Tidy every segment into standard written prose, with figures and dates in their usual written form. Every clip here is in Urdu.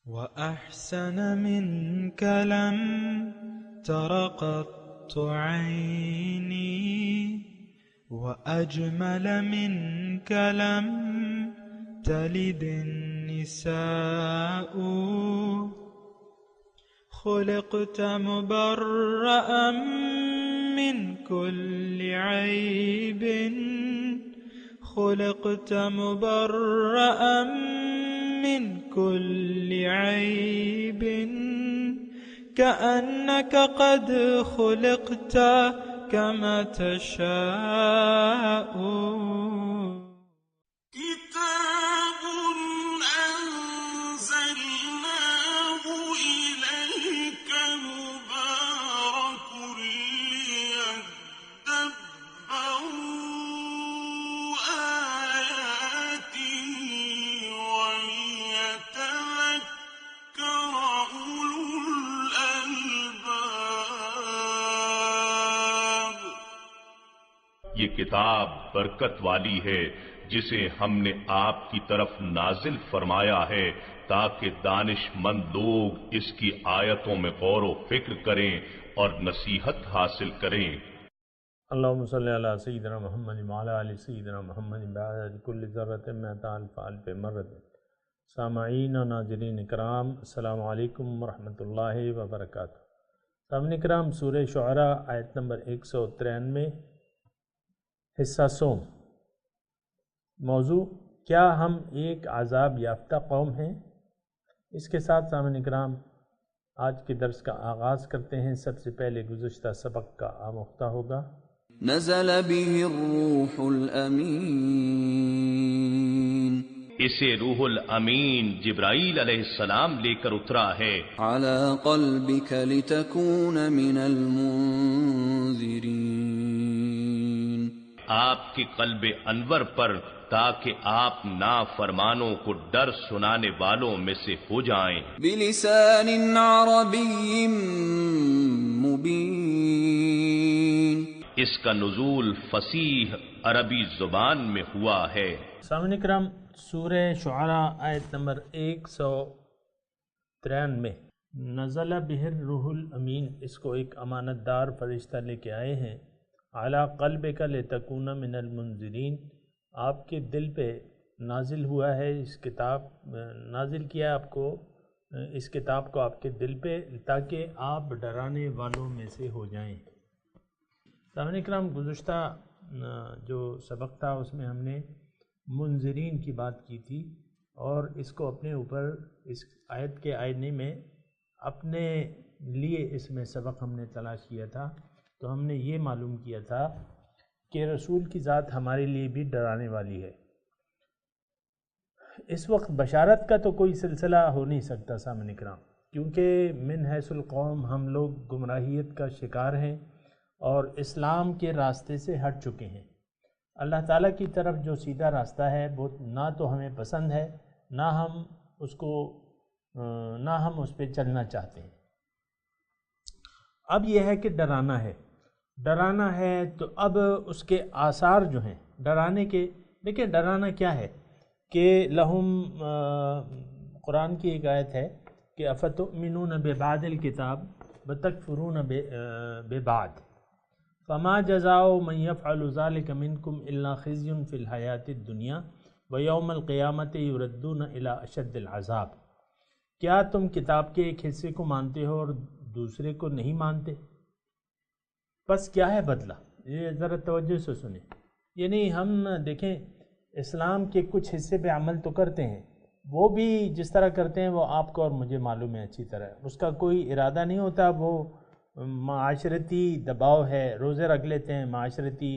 وأحسن منك لم تر قط عيني وأجمل منك لم تلد النساء خلقت مبرأ من كل عيب خلقت مبرأ من كل عيب كأنك قد خلقت كما تشاء كتاب أنزلناه إليك مبارك ليدبروا آياته وليتذكر أولو الألباب. یہ کتاب برکت والی ہے جسے ہم نے آپ کی طرف نازل فرمایا ہے تاکہ دانش مند لوگ اس کی آیتوں میں غور و فکر کریں اور نصیحت حاصل کریں. اللہم صلی علی سیدنا محمد وعلی آل سیدنا محمد بعدد کل ذرۃ مئۃ الف الف مرۃ. سامعین و ناظرین کرام، السلام علیکم ورحمۃ اللہ وبرکاتہ. سامعین کرام، سورہ شعراء آیت نمبر 193، حصہ سوم. موضوع: کیا ہم ایک عذاب یافتہ قوم ہیں؟ اس کے ساتھ سامعین کرام آج کے درس کا آغاز کرتے ہیں. سب سے پہلے گزشتہ سبق کا آموختہ ہوگا. نزل به الروح الامین، اسے روح الامین جبرائیل علیہ السلام لے کر اترا ہے على قلبك لتكون من المنذرین، آپ کے قلب انور پر تاکہ آپ نافرمانوں کو ڈر سنانے والوں میں سے ہو جائیں. بلسان عربی مبین، اس کا نزول فصیح عربی زبان میں ہوا ہے. سامعین کرام، سورہ شعراء آیت نمبر 193، نزل بہ الروح الامین، اس کو ایک امانت دار فرشتہ لے کے آئے ہیں. علی قلبک لتکون من المنذرین، آپ کے دل پہ نازل ہوا ہے اس کتاب، نازل کیا آپ کو اس کتاب کو آپ کے دل پہ تاکہ آپ ڈرانے والوں میں سے ہو جائیں. سامعین کرام، گزشتہ جو سبق تھا اس میں ہم نے منذرین کی بات کی تھی اور اس کو اپنے اوپر اس آیت کے آئینے میں اپنے لیے اس میں سبق ہم نے تلاش کیا تھا. تو ہم نے یہ معلوم کیا تھا کہ رسول کی ذات ہمارے لیے بھی ڈرانے والی ہے. اس وقت بشارت کا تو کوئی سلسلہ ہو نہیں سکتا سامعین کرام، کیونکہ من حیث القوم ہم لوگ گمراہیت کا شکار ہیں اور اسلام کے راستے سے ہٹ چکے ہیں. اللہ تعالیٰ کی طرف جو سیدھا راستہ ہے وہ نہ تو ہمیں پسند ہے، نہ ہم اس پہ چلنا چاہتے ہیں. اب یہ ہے کہ ڈرانا ہے تو اب اس کے آثار جو ہیں ڈرانے کے، دیکھیں ڈرانا کیا ہے کہ لہم، قرآن کی ایک آیت ہے کہ افتؤمنون ببعض الکتاب وتکفرون ببعض فما جزاء من يفعل ذلك منكم الا خزي في الحیاۃ الدنیا ویوم القیامۃ یردون الی اشد العذاب. کیا تم کتاب کے ایک حصے کو مانتے ہو اور دوسرے کو نہیں مانتے؟ بس کیا ہے بدلہ؟ یہ ذرا توجہ سے سنیں. یعنی ہم دیکھیں اسلام کے کچھ حصے پہ عمل تو کرتے ہیں، وہ بھی جس طرح کرتے ہیں وہ آپ کو اور مجھے معلوم ہے اچھی طرح، اس کا کوئی ارادہ نہیں ہوتا، وہ معاشرتی دباؤ ہے، روزے رکھ لیتے ہیں معاشرتی،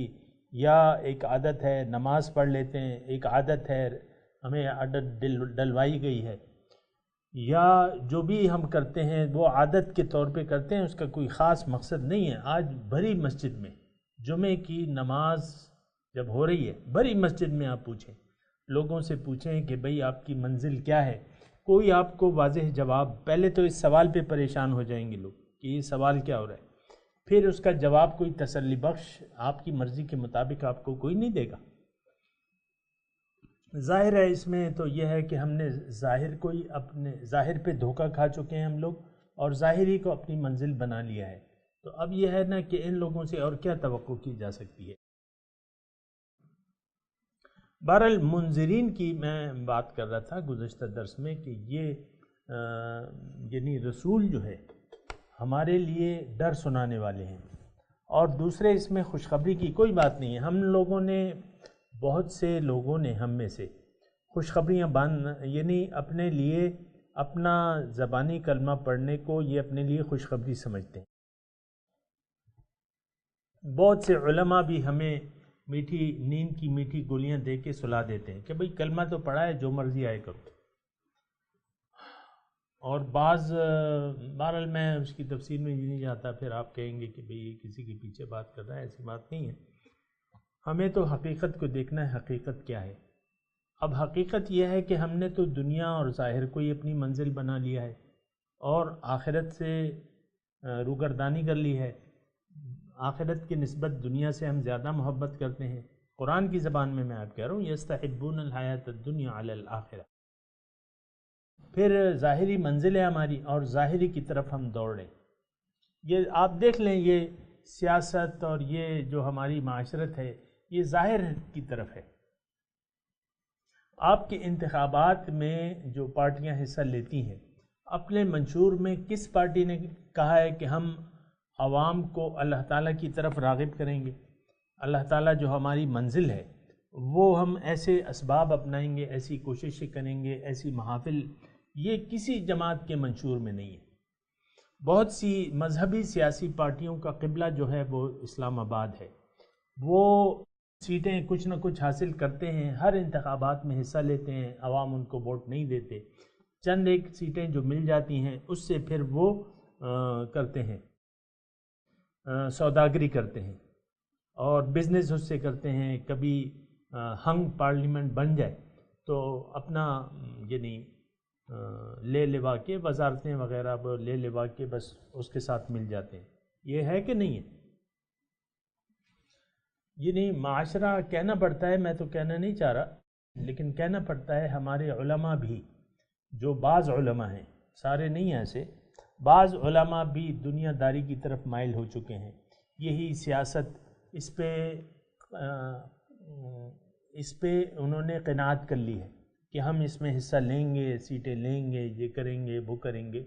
یا ایک عادت ہے نماز پڑھ لیتے ہیں، ایک عادت ہے ہمیں عادت ڈلوائی گئی ہے، یا جو بھی ہم کرتے ہیں وہ عادت کے طور پہ کرتے ہیں، اس کا کوئی خاص مقصد نہیں ہے. آج بھری مسجد میں جمعے کی نماز جب ہو رہی ہے، بھری مسجد میں آپ پوچھیں، لوگوں سے پوچھیں کہ بھئی آپ کی منزل کیا ہے، کوئی آپ کو واضح جواب، پہلے تو اس سوال پہ پریشان ہو جائیں گے لوگ کہ یہ سوال کیا ہو رہا ہے، پھر اس کا جواب کوئی تسلی بخش آپ کی مرضی کے مطابق آپ کو کوئی نہیں دے گا. ظاہر ہے اس میں تو یہ ہے کہ ہم نے ظاہر کو ہی اپنے ظاہر پہ دھوکہ کھا چکے ہیں ہم لوگ، اور ظاہری کو اپنی منزل بنا لیا ہے. تو اب یہ ہے نا کہ ان لوگوں سے اور کیا توقع کی جا سکتی ہے. بہرحال منذرین کی میں بات کر رہا تھا گزشتہ درس میں کہ یہ یعنی رسول جو ہے ہمارے لیے ڈر سنانے والے ہیں، اور دوسرے اس میں خوشخبری کی کوئی بات نہیں ہے. ہم لوگوں نے، بہت سے لوگوں نے ہم میں سے خوشخبریاں یعنی اپنے لیے اپنا زبانی کلمہ پڑھنے کو یہ اپنے لیے خوشخبری سمجھتے ہیں. بہت سے علماء بھی ہمیں میٹھی نیند کی میٹھی گولیاں دے کے سلا دیتے ہیں کہ بھئی کلمہ تو پڑھا ہے، جو مرضی آئے کرو. اور بہرحال میں اس کی تفصیل میں نہیں جاتا، پھر آپ کہیں گے کہ بھئی یہ کسی کے پیچھے بات کر رہا ہے. ایسی بات نہیں ہے. ہمیں تو حقیقت کو دیکھنا ہے، حقیقت کیا ہے. اب حقیقت یہ ہے کہ ہم نے تو دنیا اور ظاہر کو ہی اپنی منزل بنا لیا ہے، اور آخرت سے روگردانی کر لی ہے. آخرت کی نسبت دنیا سے ہم زیادہ محبت کرتے ہیں. قرآن کی زبان میں آپ کہہ رہا ہوں یستحبون الحیات الدنیا علی الآخرہ. پھر ظاہری منزل ہے ہماری، اور ظاہری کی طرف ہم دوڑ رہے ہیں. یہ آپ دیکھ لیں، یہ سیاست اور یہ جو ہماری معاشرت ہے یہ ظاہر کی طرف ہے. آپ کے انتخابات میں جو پارٹیاں حصہ لیتی ہیں، اپنے منشور میں کس پارٹی نے کہا ہے کہ ہم عوام کو اللہ تعالیٰ کی طرف راغب کریں گے؟ اللہ تعالیٰ جو ہماری منزل ہے وہ ہم ایسے اسباب اپنائیں گے، ایسی کوششیں کریں گے، ایسی محافل، یہ کسی جماعت کے منشور میں نہیں ہے. بہت سی مذہبی سیاسی پارٹیوں کا قبلہ جو ہے وہ اسلام آباد ہے. وہ سیٹیں کچھ نہ کچھ حاصل کرتے ہیں، ہر انتخابات میں حصہ لیتے ہیں، عوام ان کو ووٹ نہیں دیتے. چند ایک سیٹیں جو مل جاتی ہیں اس سے پھر وہ کرتے ہیں، سوداگری کرتے ہیں اور بزنس اس سے کرتے ہیں. کبھی ہنگ پارلیمنٹ بن جائے تو اپنا یعنی لے لوا کے وزارتیں وغیرہ لے لوا کے بس اس کے ساتھ مل جاتے ہیں. یہ ہے کہ نہیں ہے؟ یعنی معاشرہ کہنا پڑتا ہے، میں تو کہنا نہیں چاہ رہا، لیکن کہنا پڑتا ہے ہمارے علماء بھی، جو بعض علماء ہیں، سارے نہیں ہیں ایسے، بعض علماء بھی دنیا داری کی طرف مائل ہو چکے ہیں. یہی سیاست، اس پہ انہوں نے قناعت کر لی ہے کہ ہم اس میں حصہ لیں گے، سیٹیں لیں گے، یہ کریں گے، وہ کریں گے.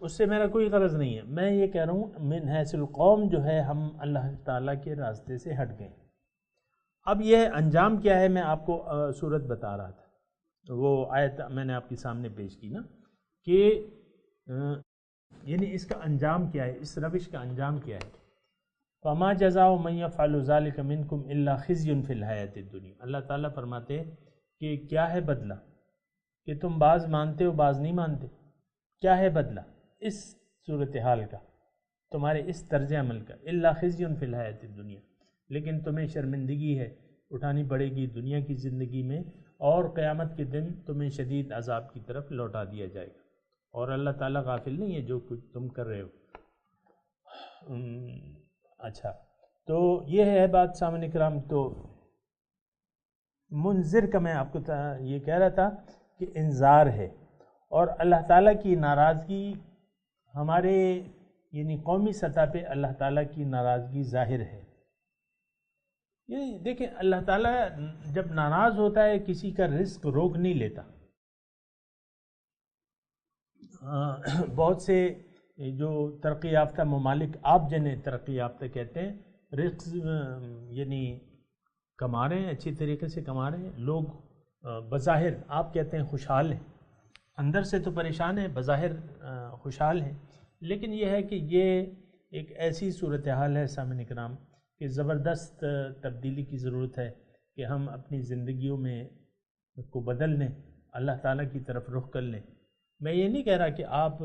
اس سے میرا کوئی غرض نہیں ہے. میں یہ کہہ رہا ہوں من حیث القوم جو ہے ہم اللہ تعالیٰ کے راستے سے ہٹ گئے. اب یہ انجام کیا ہے، میں آپ کو صورت بتا رہا تھا، وہ آیت میں نے آپ کے سامنے پیش کی نا، کہ یعنی اس کا انجام کیا ہے، اس روش کا انجام کیا ہے. فما جزاء من يفعل ذلك منكم الا خزي في الحیاۃ الدنیا. اللہ تعالیٰ فرماتے کہ کیا ہے بدلہ، کہ تم بعض مانتے ہو بعض نہیں مانتے. کیا ہے بدلہ اس صورتحال کا، تمہارے اس طرز عمل کا؟ الا خزي في الحیاۃ الدنیا، لیکن تمہیں شرمندگی ہے اٹھانی پڑے گی دنیا کی زندگی میں، اور قیامت کے دن تمہیں شدید عذاب کی طرف لوٹا دیا جائے گا. اور اللہ تعالیٰ غافل نہیں ہے جو کچھ تم کر رہے ہو. اچھا، تو یہ ہے بات سامعین کرام. تو منذر کا میں آپ کو یہ کہہ رہا تھا کہ انذار ہے، اور اللہ تعالیٰ کی ناراضگی ہمارے یعنی قومی سطح پہ اللہ تعالیٰ کی ناراضگی ظاہر ہے. یہ دیکھیں، اللہ تعالیٰ جب ناراض ہوتا ہے کسی کا رزق روک نہیں لیتا. بہت سے جو ترقی یافتہ ممالک، آپ جنہیں ترقی یافتہ کہتے ہیں، رزق یعنی کما رہے ہیں، اچھی طریقے سے کما رہے ہیں. لوگ بظاہر آپ کہتے ہیں خوشحال ہیں، اندر سے تو پریشان ہیں، بظاہر خوشحال ہیں. لیکن یہ ہے کہ یہ ایک ایسی صورتحال ہے سامعین کرام کہ زبردست تبدیلی کی ضرورت ہے کہ ہم اپنی زندگیوں میں کو بدل لیں، اللہ تعالیٰ کی طرف رخ کر لیں. میں یہ نہیں کہہ رہا کہ آپ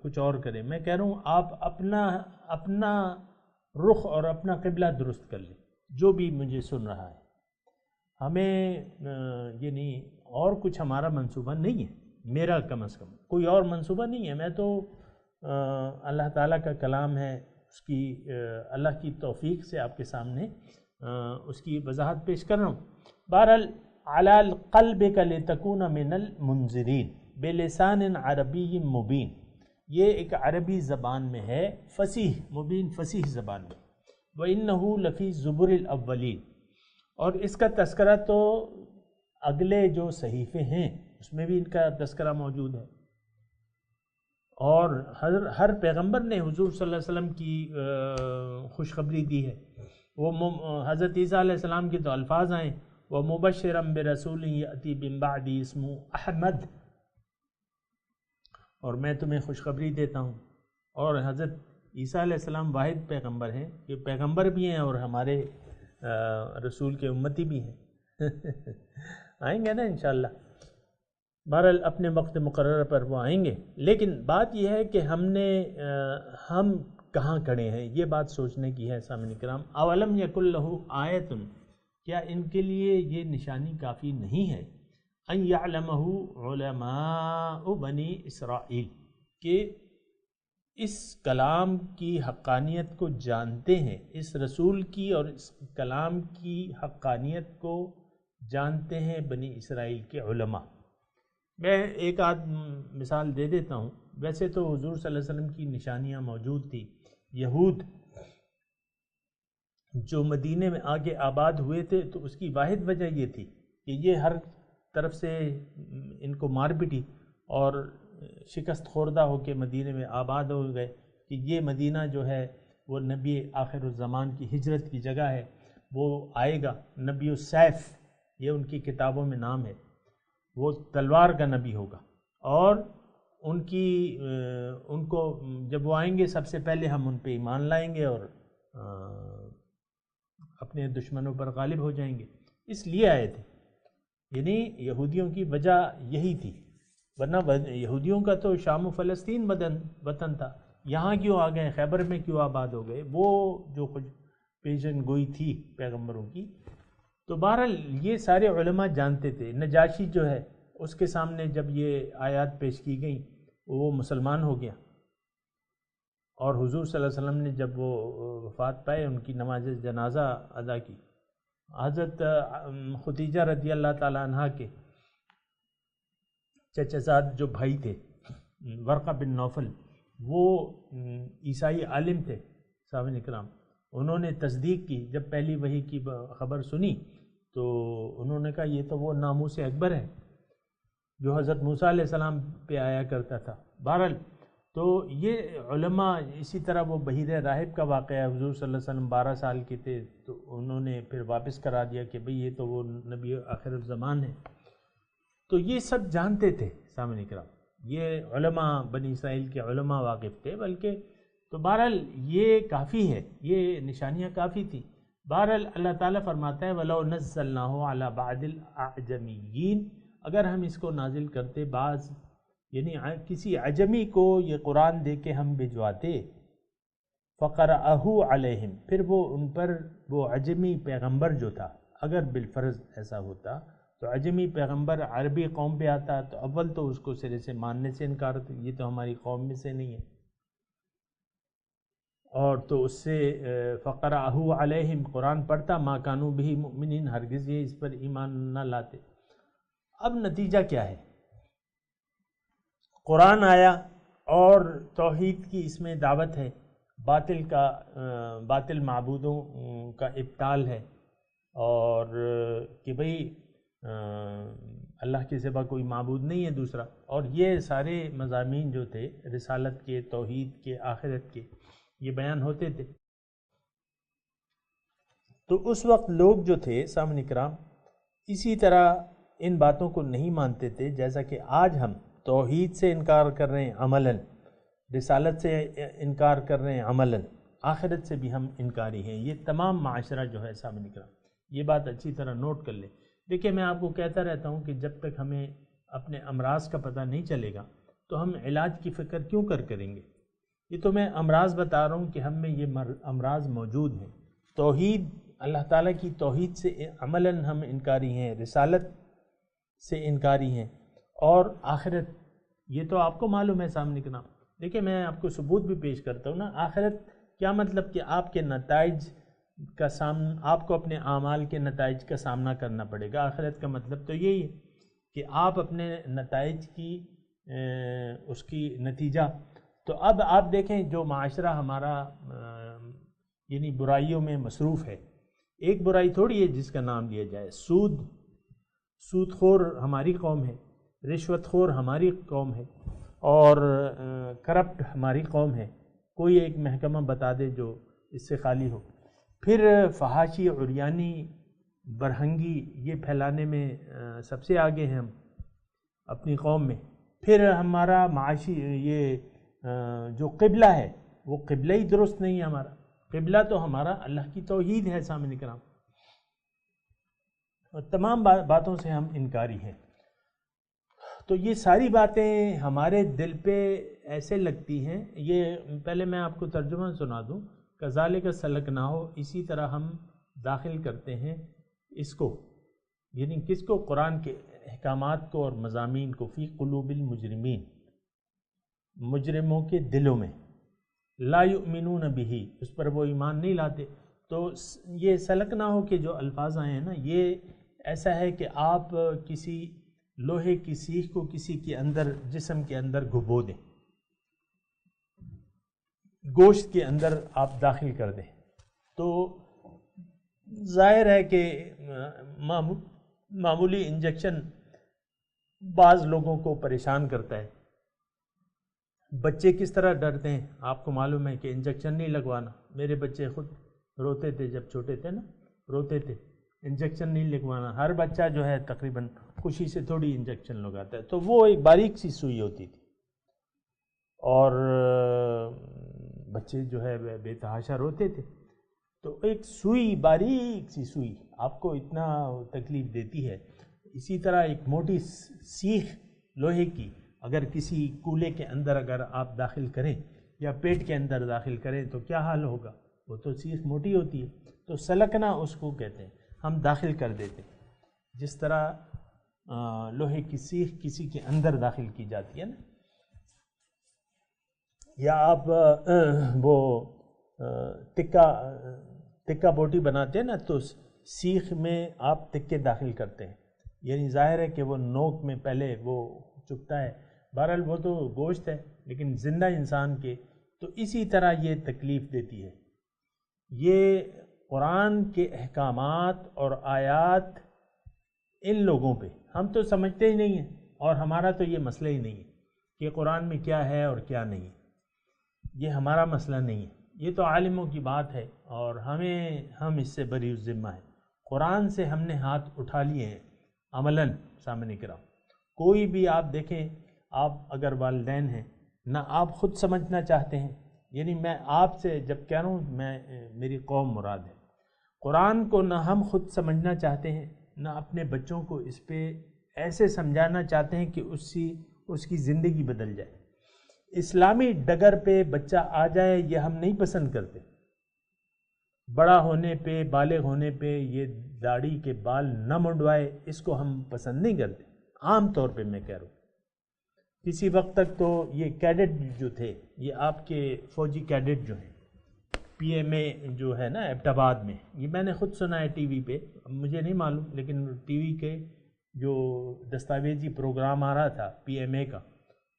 کچھ اور کریں، میں کہہ رہا ہوں آپ اپنا رخ اور اپنا قبلہ درست کر لیں. جو بھی مجھے سن رہا ہے، ہمیں یعنی اور کچھ ہمارا منصوبہ نہیں ہے، میرا کم از کم کوئی اور منصوبہ نہیں ہے. میں تو اللہ تعالیٰ کا کلام ہے، اس کی اللہ کی توفیق سے آپ کے سامنے اس کی وضاحت پیش کر رہا ہوں. بہرحال علی قلبک لتکون من المنذرین بلسان عربی مبین، یہ ایک عربی زبان میں ہے، فصیح مبین فصیح زبان میں. وَإِنَّهُ لَفِي زُبُرِ الْأَوَّلِينَ، اور اس کا تذکرہ تو اگلے جو صحیفے ہیں اس میں بھی ان کا تذکرہ موجود ہے. اور ہر پیغمبر نے حضور صلی اللہ علیہ وسلم کی خوشخبری دی ہے. وہ حضرت عیسیٰ علیہ السلام کی تو الفاظ آئیں وَمُبَشِّرًا بِرَسُولٍ يَأْتِي مِن بَعْدِهِ اسْمُهُ احمد، اور میں تمہیں خوشخبری دیتا ہوں. اور حضرت عیسیٰ علیہ السلام واحد پیغمبر ہیں، یہ پیغمبر بھی ہیں اور ہمارے رسول کے امتی بھی ہیں. آئیں گے نا انشاءاللہ. بہرحال اپنے وقت مقررہ پر وہ آئیں گے. لیکن بات یہ ہے کہ ہم کہاں کھڑے ہیں، یہ بات سوچنے کی ہے سامعین کرام. اولم یکن لہ آیۃ، کیا ان کے لیے یہ نشانی کافی نہیں ہے، ان یعلمہ علماء بنی اسرائیل، کہ اس کلام کی حقانیت کو جانتے ہیں، اس رسول کی اور اس کلام کی حقانیت کو جانتے ہیں بنی اسرائیل کے علماء. میں ایک آدھ مثال دے دیتا ہوں. ویسے تو حضور صلی اللہ علیہ وسلم کی نشانیاں موجود تھیں. یہود جو مدینے میں آگے آباد ہوئے تھے تو اس کی واحد وجہ یہ تھی کہ یہ ہر طرف سے ان کو مار پٹی اور شکست خوردہ ہو کے مدینے میں آباد ہو گئے کہ یہ مدینہ جو ہے وہ نبی آخر الزمان کی ہجرت کی جگہ ہے، وہ آئے گا نبی السیف، یہ ان کی کتابوں میں نام ہے، وہ تلوار کا نبی ہوگا. اور ان کو جب وہ آئیں گے سب سے پہلے ہم ان پہ ایمان لائیں گے اور اپنے دشمنوں پر غالب ہو جائیں گے. اس لیے آئے تھے، یعنی یہودیوں کی وجہ یہی تھی. ورنہ یہودیوں کا تو شام و فلسطین وطن تھا، یہاں کیوں آ گئے، خیبر میں کیوں آباد ہو گئے، وہ جو کچھ پیشن گوئی تھی پیغمبروں کی. تو بہرحال یہ سارے علماء جانتے تھے. نجاشی جو ہے اس کے سامنے جب یہ آیات پیش کی گئیں وہ مسلمان ہو گیا، اور حضور صلی اللہ علیہ وسلم نے جب وہ وفات پائے ان کی نماز جنازہ ادا کی. حضرت خدیجہ رضی اللہ تعالی عنہ کے چچا زاد جو بھائی تھے ورقہ بن نوفل، وہ عیسائی عالم تھے صحابہ اکرام. انہوں نے تصدیق کی، جب پہلی وحی کی خبر سنی تو انہوں نے کہا یہ تو وہ ناموس اکبر ہے جو حضرت موسیٰ علیہ السلام پہ آیا کرتا تھا. بہرحال تو یہ علماء، اسی طرح وہ بحیر راہب کا واقعہ، حضور صلی اللہ علیہ وسلم 12 سال کے تھے تو انہوں نے پھر واپس کرا دیا کہ بھئی یہ تو وہ نبی آخر الزمان ہے. تو یہ سب جانتے تھے سامعین کرام، یہ علماء بنی اسرائیل کے علماء واقف تھے. بلکہ تو بہرحال یہ کافی ہے، یہ نشانیاں کافی تھی. بہرحال اللہ تعالیٰ فرماتا ہے وَلَوْ نَزَّلْنَاهُ عَلَى بَعْضِ الْأَعْجَمِيِّينَ، اگر ہم اس کو نازل کرتے بعض یعنی کسی عجمی کو یہ قرآن دے کے ہم بھجواتے، فَقَرَأَهُ عَلَيْهِمْ، پھر وہ ان پر وہ عجمی پیغمبر جو تھا، اگر بالفرض ایسا ہوتا تو عجمی پیغمبر عربی قوم پہ آتا تو اول تو اس کو سرے سے ماننے سے انکار، یہ تو ہماری قوم میں سے نہیں ہے، اور تو اس سے فَقَرَأَهُ عَلَيْهِمْ قرآن پڑھتا، مَا كَانُوا بِهِ مُؤْمِنِينَ، ہرگز یہ اس پر ایمان نہ لاتے. اب نتیجہ کیا ہے؟ قرآن آیا اور توحید کی اس میں دعوت ہے، باطل معبودوں کا ابطال ہے، اور کہ بھئی اللہ کے سوا کوئی معبود نہیں ہے دوسرا. اور یہ سارے مضامین جو تھے رسالت کے، توحید کے، آخرت کے، یہ بیان ہوتے تھے. تو اس وقت لوگ جو تھے سامعین کرام اسی طرح ان باتوں کو نہیں مانتے تھے جیسا کہ آج ہم توحید سے انکار کر رہے ہیں عملاً، رسالت سے انکار کر رہے ہیں عملاً، آخرت سے بھی ہم انکاری ہیں. یہ تمام معاشرہ جو ہے سامعین کرام، یہ بات اچھی طرح نوٹ کر لیں. دیکھیں میں آپ کو کہتا رہتا ہوں کہ جب تک ہمیں اپنے امراض کا پتہ نہیں چلے گا تو ہم علاج کی فکر کیوں کریں گے. یہ تو میں امراض بتا رہا ہوں کہ ہم میں یہ امراض موجود ہیں. توحید، اللہ تعالیٰ کی توحید سے عملاً ہم انکاری ہیں، رسالت سے انکاری ہیں، اور آخرت یہ تو آپ کو معلوم ہے سامنے کا نام. دیکھیں میں آپ کو ثبوت بھی پیش کرتا ہوں نا. آخرت کیا مطلب کہ آپ کے نتائج آپ کو اپنے اعمال کے نتائج کا سامنا کرنا پڑے گا۔ آخرت کا مطلب تو یہی ہے کہ آپ اپنے نتائج کی اس کی نتیجہ، تو اب آپ دیکھیں جو معاشرہ ہمارا یعنی برائیوں میں مصروف ہے، ایک برائی تھوڑی ہے جس کا نام لیا جائے، سود خور ہماری قوم ہے، رشوت خور ہماری قوم ہے، اور کرپٹ ہماری قوم ہے۔ کوئی ایک محکمہ بتا دے جو اس سے خالی ہو۔ پھر فحاشی، عریانی، برہنگی یہ پھیلانے میں سب سے آگے ہیں ہم اپنی قوم میں۔ پھر ہمارا معاشی یہ جو قبلہ ہے وہ قبلہ ہی درست نہیں ہے ہمارا۔ قبلہ تو ہمارا اللہ کی توحید ہے سامنے کرام، اور تمام باتوں سے ہم انکاری ہیں۔ تو یہ ساری باتیں ہمارے دل پہ ایسے لگتی ہیں۔ یہ پہلے میں آپ کو ترجمہ سنا دوں، کذالک سلکناہ، اسی طرح ہم داخل کرتے ہیں اس کو، یعنی کس کو؟ قرآن کے احکامات کو اور مضامین کو، فی قلوب المجرمین، مجرموں کے دلوں میں، لا یؤمنون بہ، اس پر وہ ایمان نہیں لاتے۔ تو یہ سلکناہ کے جو الفاظ آئے ہیں نا، یہ ایسا ہے کہ آپ کسی لوہے کی سیخ کو کسی کے اندر، جسم کے اندر گھبو دیں، گوشت کے اندر آپ داخل کر دیں، تو ظاہر ہے کہ معمولی انجیکشن بعض لوگوں کو پریشان کرتا ہے۔ بچے کس طرح ڈرتے ہیں، آپ کو معلوم ہے کہ انجیکشن نہیں لگوانا۔ میرے بچے خود روتے تھے جب چھوٹے تھے نا، روتے تھے، انجیکشن نہیں لگوانا۔ ہر بچہ جو ہے تقریباً خوشی سے تھوڑی انجیکشن لگاتا ہے، تو وہ ایک باریک سی سوئی ہوتی تھی، اور بچے جو ہے بے تحاشا روتے تھے۔ تو ایک سوئی، باریک سی سوئی آپ کو اتنا تکلیف دیتی ہے۔ اسی طرح ایک موٹی سیخ لوہے کی اگر کسی کولے کے اندر اگر آپ داخل کریں یا پیٹ کے اندر داخل کریں تو کیا حال ہوگا؟ وہ تو سیخ موٹی ہوتی ہے۔ تو سلکنا اس کو کہتے ہیں، ہم داخل کر دیتے ہیں، جس طرح لوہے کی سیخ کسی کے اندر داخل کی جاتی ہے نا، یا آپ وہ تکہ بوٹی بناتے ہیں نا، تو سیخ میں آپ تکے داخل کرتے ہیں، یعنی ظاہر ہے کہ وہ نوک میں پہلے وہ چپتا ہے، بہرحال وہ تو گوشت ہے لیکن زندہ انسان کے، تو اسی طرح یہ تکلیف دیتی ہے۔ یہ قرآن کے احکامات اور آیات ان لوگوں پہ ہم تو سمجھتے ہی نہیں ہیں، اور ہمارا تو یہ مسئلہ ہی نہیں ہے کہ قرآن میں کیا ہے اور کیا نہیں ہے، یہ ہمارا مسئلہ نہیں ہے، یہ تو عالموں کی بات ہے، اور ہم اس سے بری الذمہ ہیں۔ قرآن سے ہم نے ہاتھ اٹھا لیے ہیں عملاً سامنے کرام۔ کوئی بھی آپ دیکھیں، آپ اگر والدین ہیں نہ آپ خود سمجھنا چاہتے ہیں، یعنی میں آپ سے جب کہہ رہا ہوں میری قوم مراد ہے، قرآن کو نہ ہم خود سمجھنا چاہتے ہیں، نہ اپنے بچوں کو اس پہ ایسے سمجھانا چاہتے ہیں کہ اس کی زندگی بدل جائے۔ اسلامی ڈگر پہ بچہ آ جائے یہ ہم نہیں پسند کرتے، بڑا ہونے پہ، بالغ ہونے پہ یہ داڑھی کے بال نہ منڈوائے، اس کو ہم پسند نہیں کرتے، عام طور پہ میں کہہ رہا ہوں۔ کسی وقت تک تو یہ کیڈٹ جو تھے، یہ آپ کے فوجی کیڈٹ جو ہیں، پی ایم اے جو ہے نا ایبٹ آباد میں، یہ میں نے خود سنا ہے ٹی وی پہ، مجھے نہیں معلوم، لیکن ٹی وی کے جو دستاویزی پروگرام آ رہا تھا پی ایم اے کا،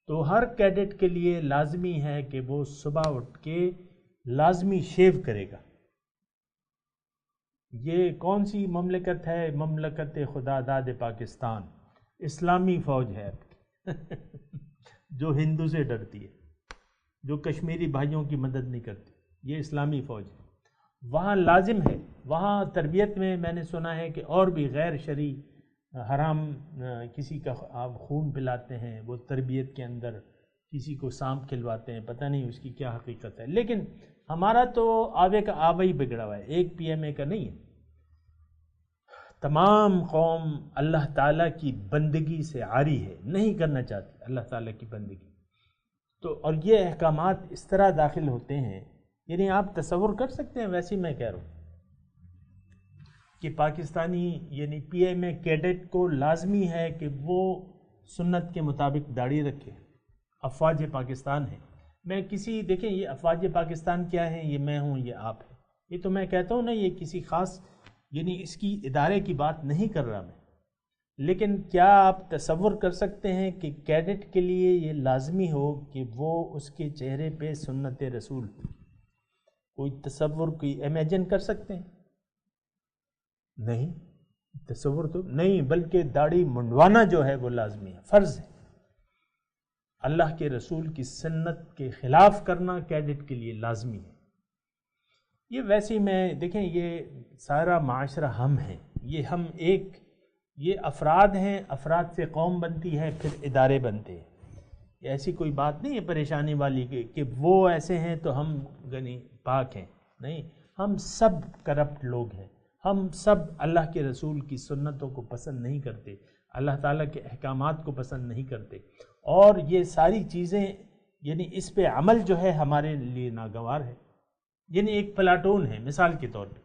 تو ہر کیڈٹ کے لیے لازمی ہے کہ وہ صبح اٹھ کے لازمی شیو کرے گا۔ یہ کون سی مملکت ہے؟ مملکت خدا داد پاکستان، اسلامی فوج ہے جو ہندو سے ڈرتی ہے، جو کشمیری بھائیوں کی مدد نہیں کرتی، یہ اسلامی فوج ہے۔ وہاں لازم ہے، وہاں تربیت میں نے سنا ہے کہ اور بھی غیر شرعی حرام کسی کا آپ خون پلاتے ہیں، وہ تربیت کے اندر کسی کو سانپ کھلواتے ہیں، پتہ نہیں اس کی کیا حقیقت ہے، لیکن ہمارا تو آوے کا آوہ ہی بگڑا ہوا ہے، ایک پی ایم اے کا نہیں ہے۔ تمام قوم اللہ تعالیٰ کی بندگی سے عاری ہے، نہیں کرنا چاہتی اللہ تعالیٰ کی بندگی، تو اور یہ احکامات اس طرح داخل ہوتے ہیں، یعنی آپ تصور کر سکتے ہیں، ویسے ہی میں کہہ رہا ہوں کہ پاکستانی یعنی پی ایم اے کیڈٹ کو لازمی ہے کہ وہ سنت کے مطابق داڑھی رکھے۔ افواج پاکستان ہے، میں دیکھیں یہ افواج پاکستان کیا ہے، یہ میں ہوں، یہ آپ ہے، یہ تو میں کہتا ہوں نا، یہ کسی خاص یعنی اس کی ادارے کی بات نہیں کر رہا میں، لیکن کیا آپ تصور کر سکتے ہیں کہ کیڈٹ کے لیے یہ لازمی ہو کہ وہ اس کے چہرے پہ سنت رسول، کوئی تصور، کوئی امیجن کر سکتے ہیں؟ نہیں، تصور تو نہیں، بلکہ داڑھی منڈوانا جو ہے وہ لازمی ہے، فرض ہے۔ اللہ کے رسول کی سنت کے خلاف کرنا کیڈٹ کے لیے لازمی ہے۔ یہ ویسے میں دیکھیں، یہ سارا معاشرہ ہم ہیں، یہ ہم ایک، یہ افراد ہیں، افراد سے قوم بنتی ہے، پھر ادارے بنتے ہیں۔ یہ ایسی کوئی بات نہیں ہے پریشانی والی کہ وہ ایسے ہیں تو ہم یعنی پاک ہیں، نہیں، ہم سب کرپٹ لوگ ہیں، ہم سب اللہ کے رسول کی سنتوں کو پسند نہیں کرتے، اللہ تعالیٰ کے احکامات کو پسند نہیں کرتے، اور یہ ساری چیزیں یعنی اس پہ عمل جو ہے ہمارے لیے ناگوار ہے۔ یعنی ایک پلاٹون ہے، مثال کے طور پہ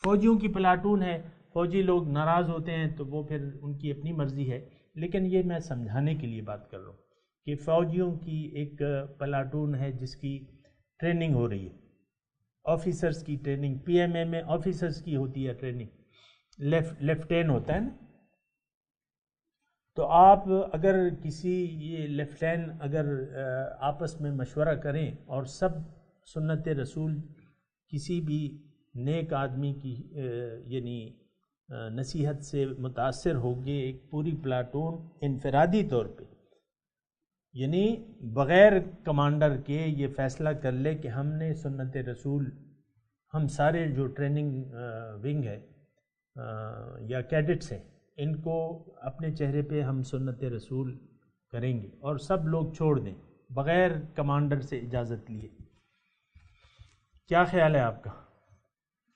فوجیوں کی پلاٹون ہے، فوجی لوگ ناراض ہوتے ہیں تو وہ پھر ان کی اپنی مرضی ہے، لیکن یہ میں سمجھانے کے لیے بات کر رہا ہوں کہ فوجیوں کی ایک پلاٹون ہے جس کی ٹریننگ ہو رہی ہے، آفیسرز کی ٹریننگ، پی ایم اے میں آفیسرز کی ہوتی ہے ٹریننگ، لیفٹین ہوتا ہے نا، تو آپ اگر کسی یہ لیفٹین اگر آپس میں مشورہ کریں اور سب سنت رسول کسی بھی نیک آدمی کی یعنی نصیحت سے متاثر ہوگی، ایک پوری پلاٹون انفرادی طور پہ یعنی بغیر کمانڈر کے یہ فیصلہ کر لے کہ ہم نے سنت رسول، ہم سارے جو ٹریننگ ونگ ہے یا کیڈٹس ہیں، ان کو اپنے چہرے پہ ہم سنت رسول کریں گے اور سب لوگ چھوڑ دیں بغیر کمانڈر سے اجازت لیے، کیا خیال ہے آپ کا؟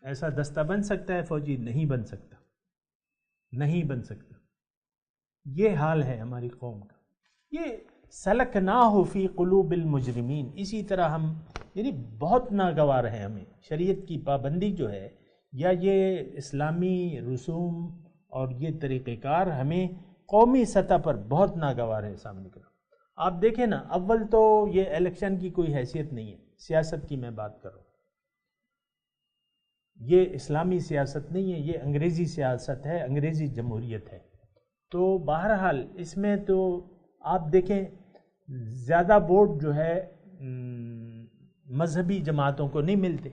ایسا دستہ بن سکتا ہے فوجی؟ نہیں بن سکتا، نہیں بن سکتا۔ یہ حال ہے ہماری قوم کا، یہ سلکناہ فی قلوب المجرمین۔ اسی طرح ہم یعنی بہت ناگوار ہے ہمیں شریعت کی پابندی جو ہے یا یہ اسلامی رسوم اور یہ طریقہ کار ہمیں قومی سطح پر بہت ناگوار ہے سامنے کرنا۔ آپ دیکھیں نا، اول تو یہ الیکشن کی کوئی حیثیت نہیں ہے، سیاست کی میں بات کر رہا ہوں، یہ اسلامی سیاست نہیں ہے، یہ انگریزی سیاست ہے، انگریزی جمہوریت ہے۔ تو بہرحال اس میں تو آپ دیکھیں زیادہ ووٹ جو ہے مذہبی جماعتوں کو نہیں ملتے،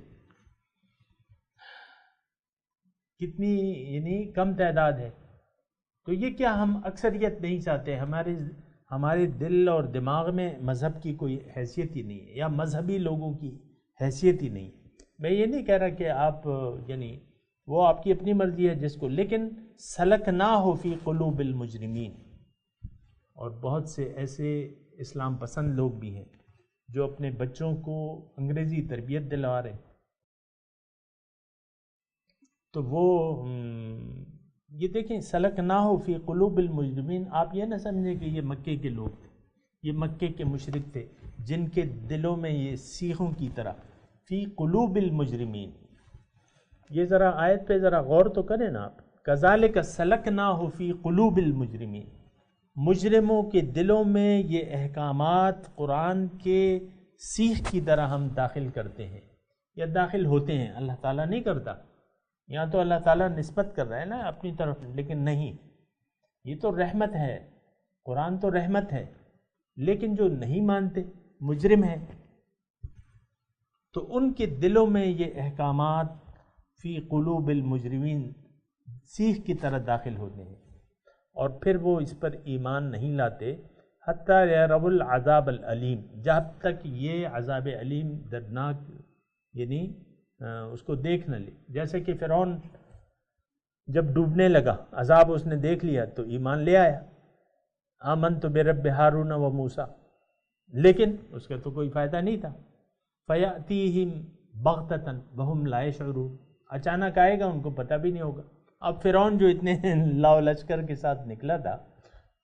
کتنی یعنی کم تعداد ہے۔ تو یہ کیا ہم اکثریت نہیں چاہتے؟ ہمارے دل اور دماغ میں مذہب کی کوئی حیثیت ہی نہیں ہے یا مذہبی لوگوں کی حیثیت ہی نہیں ہے۔ میں یہ نہیں کہہ رہا کہ آپ یعنی وہ آپ کی اپنی مرضی ہے جس کو، لیکن سلکناہ فی قلوب المجرمین۔ اور بہت سے ایسے اسلام پسند لوگ بھی ہیں جو اپنے بچوں کو انگریزی تربیت دلوا رہے ہیں، تو وہ یہ دیکھیں سلکناہ فی قلوب المجرمین۔ آپ یہ نہ سمجھیں کہ یہ مکے کے لوگ تھے، یہ مکے کے مشرک تھے جن کے دلوں میں یہ سیخوں کی طرح فی قلوب المجرمین۔ یہ ذرا آیت پہ ذرا غور تو کریں نا آپ، کذالک سلکناہ فی قلوب المجرمین۔ مجرموں کے دلوں میں یہ احکامات قرآن کے سیخ کی طرح ہم داخل کرتے ہیں یا داخل ہوتے ہیں، اللہ تعالیٰ نہیں کرتا۔ یہاں تو اللہ تعالیٰ نسبت کر رہا ہے نا اپنی طرف، لیکن نہیں، یہ تو رحمت ہے، قرآن تو رحمت ہے، لیکن جو نہیں مانتے مجرم ہیں تو ان کے دلوں میں یہ احکامات فی قلوب المجرمین سیخ کی طرح داخل ہوتے ہیں، اور پھر وہ اس پر ایمان نہیں لاتے حتیٰ یروا العذاب العلیم، جب تک یہ عذاب علیم دردناک یعنی اس کو دیکھ نہ لے۔ جیسے کہ فرعون جب ڈوبنے لگا، عذاب اس نے دیکھ لیا تو ایمان لے آیا، آمنت برب ہارون و موسیٰ، لیکن اس کا تو کوئی فائدہ نہیں تھا۔ فیأتیہم بغتۃ وہم لا یشعرون، اچانک آئے گا، ان کو پتہ بھی نہیں ہوگا۔ اب فرعون جو اتنے لاؤ لشکر کے ساتھ نکلا تھا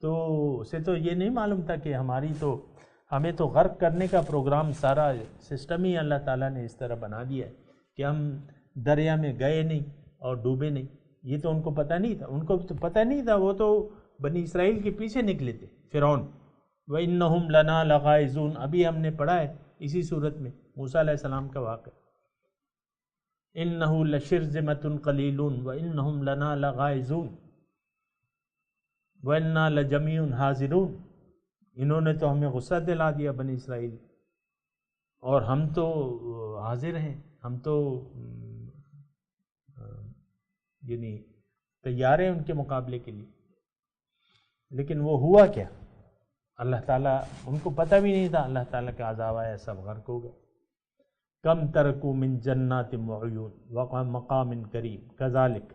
تو اسے تو یہ نہیں معلوم تھا کہ ہمیں تو غرق کرنے کا پروگرام، سارا سسٹم ہی اللہ تعالیٰ نے اس طرح بنا دیا ہے کہ ہم دریا میں گئے نہیں اور ڈوبے نہیں۔ یہ تو ان کو پتہ نہیں تھا، ان کو تو پتہ نہیں تھا، وہ تو بنی اسرائیل کے پیچھے نکلے تھے فرعون۔ وَإِنَّهُمْ لَنَا لَغَائِظُونَ، ابھی ہم نے پڑھا ہے اسی صورت میں موسیٰ علیہ السلام کا واقعہ۔ انہو لشرذمۃ قلیلون وانہم لنا لغائظون وَإِنَّا لَجَمِيعٌ حَاضِرُونَ، انہوں نے تو ہمیں غصہ دلا دیا بنی اسرائیل، اور ہم تو حاضر ہیں، ہم تو یعنی تیار ہیں ان کے مقابلے کے لیے۔ لیکن وہ ہوا کیا؟ اللہ تعالیٰ، ان کو پتہ بھی نہیں تھا، اللہ تعالیٰ کا عذاب آیا، سب غرق ہو گئے۔ کم ترکوا من جنات وعیون ومقام کریم کذالک،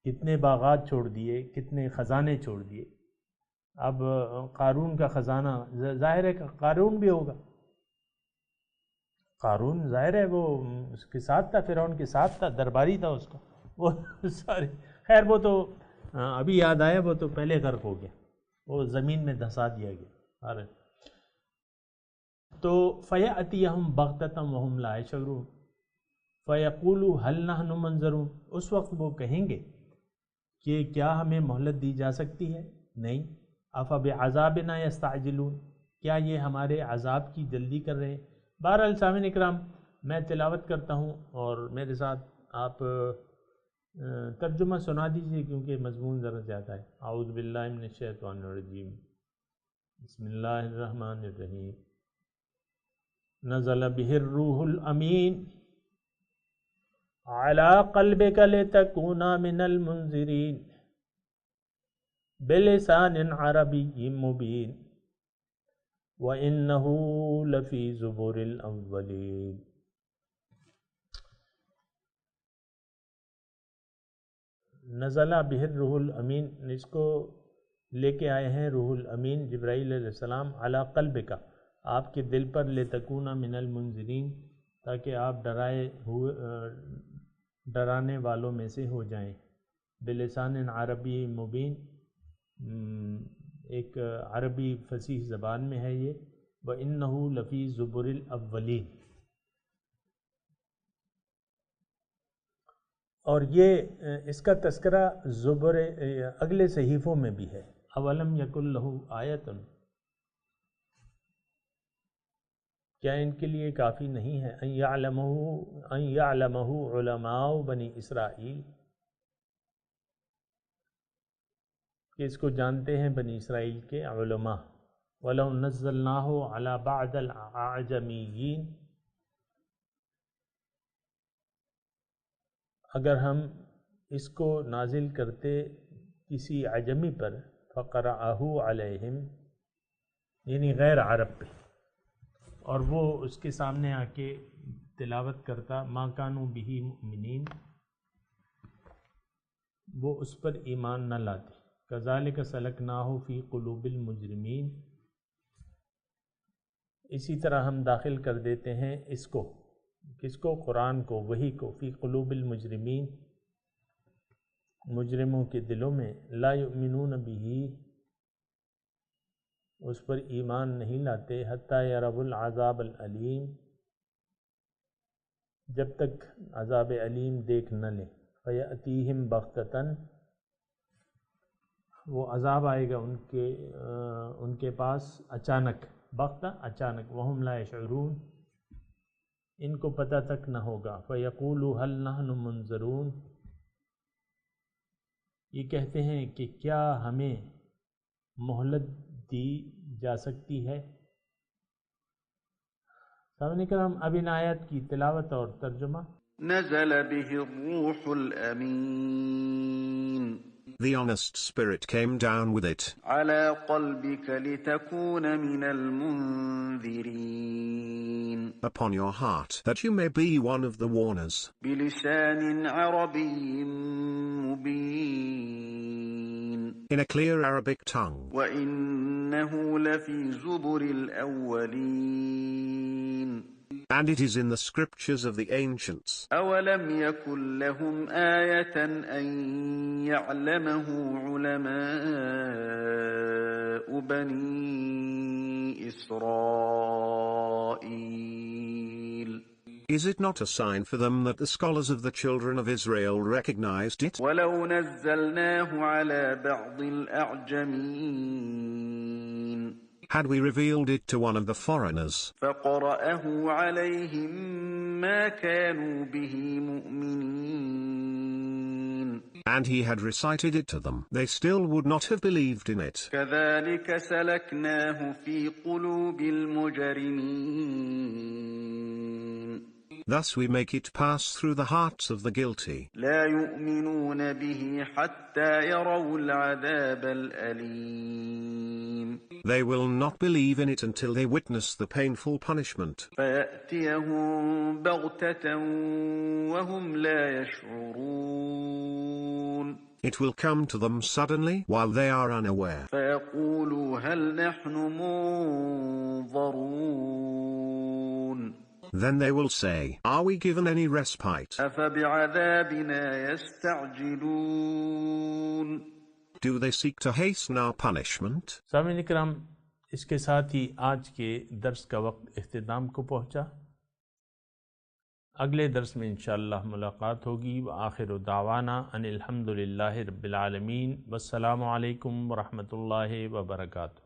کتنے باغات چھوڑ دیے، کتنے خزانے چھوڑ دیے۔ اب قارون کا خزانہ ظاہر ہے کہ قارون بھی ہوگا، قارون ظاہر ہے وہ اس کے ساتھ تھا، فرعون کے ساتھ تھا، درباری تھا اس کا، وہ سارے، خیر وہ تو ابھی یاد آیا، وہ تو پہلے غرق ہو گیا، وہ زمین میں دھسا دیا گیا۔ تو فَيَأْتِيَهُمْ بَغْتَةً وَهُمْ لَا يَشْعُرُونَ فَيَقُولُوا هَلْ نَحْنُ مُنظَرُونَ، اس وقت وہ کہیں گے کہ کیا ہمیں مہلت دی جا سکتی ہے؟ نہیں۔ أَفَبِعَذَابِنَا يَسْتَعْجِلُونَ، کیا یہ ہمارے عذاب کی جلدی کر رہے ہیں؟ بہرحال سامعین اکرام، میں تلاوت کرتا ہوں اور میرے ساتھ آپ ترجمہ سنا دیجیے کیونکہ مضمون ذرا زیادہ ہے۔ اعوذ باللہ من الشیطان الرجیم، بسم اللہ الرحمن الرحیم۔ نزل بہ الروح الامین علی قلبک لتکون من المنذرین بلسان عربی مبین وَإِنَّهُ لَفِي زُبُرِ الْأَوَّلِينَ۔ نزل بہ الروح الامین، اس کو لے کے آئے ہیں روح الامین جبرائیل علیہ السلام، علی قلبک، آپ کے دل پر، لتکون من المنذرین، تاکہ آپ ڈرانے والوں میں سے ہو جائیں، بلسان عربی مبین، ایک عربی فصیح زبان میں ہے یہ، وَإِنَّهُ لَفِي زُبُرِ الْأَوَّلِينَ۔ اور یہ اس کا تذکرہ زبر اگلے صحیفوں میں بھی ہے۔ اولم یکن لہ آیۃ، کیا ان کے لیے کافی نہیں ہے؟ ان یعلمہ علماء بنی اسرائیل، کہ اس کو جانتے ہیں بنی اسرائیل کے علماء۔ وَلَوْ نَزَّلْنَاهُ عَلَى بَعْضِ الْأَعْجَمِيِّينَ، اگر ہم اس کو نازل کرتے کسی عجمی پر، فَقَرَأَهُ عَلَيْهِمْ، یعنی غیر عرب پہ، اور وہ اس کے سامنے آ کے تلاوت کرتا، مَا كَانُوا بِهِ مُؤْمِنِينَ، وہ اس پر ایمان نہ لاتے۔ كَذَلِكَ سَلَكْنَاهُ فِي قُلُوبِ الْمُجْرِمِينَ، اسی طرح ہم داخل کر دیتے ہیں اس کو، کس کو؟ قرآن کو، وحی کو، فی قلوب المجرمین، مجرموں کے دلوں میں، لا یؤمنون بہ، اس پر ایمان نہیں لاتے، حتی یروا العذاب العلیم، جب تک عذاب علیم دیکھ نہ لیں۔ فیأتیہم بغتۃ، وہ عذاب آئے گا ان کے پاس اچانک، بغتہ اچانک، وہم لا یشعرون، ان کو پتہ تک نہ ہوگا۔ فَيَقُولُوا هَلْ نَحْنُ مُنظَرُونَ، یہ کہتے ہیں کہ کیا ہمیں مہلت دی جا سکتی ہے؟ سامعین کرام، اب ان آیات کی تلاوت اور ترجمہ۔ نزل به الروح الأمين The honest spirit came down with it على قلبك لتكون من المنذرين upon your heart, that you may be one of the warners, بلسان عربي مبين in a clear Arabic tongue, وإنه لفي زبر الأولين and it is in the scriptures of the ancients. أولم يكن لهم آية أن يعلمه علماء بني إسرائيل Is it not a sign for them that the scholars of the children of Israel recognized it? ولو نزلناه على بعض الأعجمين Had we revealed it to one of the foreigners, فقرأه عليهم ما كانوا به مؤمنين. And he had recited it to them, they still would not have believed in it. كذلك سلكناه في قلوب المجرمين. Thus we make it pass through the hearts of the guilty. لا يؤمنون به حتى يروا العذاب الأليم. They will not believe in it until they witness the painful punishment. فيأتيهم بغتة وهم لا يشعرون. It will come to them suddenly while they are unaware. فيقولوا هل نحن منظرون. Then they will say, are we given any respite? أفبعذابنا يستعجلون. Do they seek to hasten our punishment? سامعین اکرام، اس کے ساتھ ہی آج کے درس کا وقت اختتام کو پہنچا۔ اگلے درس میں انشاءاللہ ملاقات ہوگی۔ وآخر دعوانا ان الحمدللہ رب العالمین، والسلام علیکم ورحمۃ اللہ وبرکاتہ۔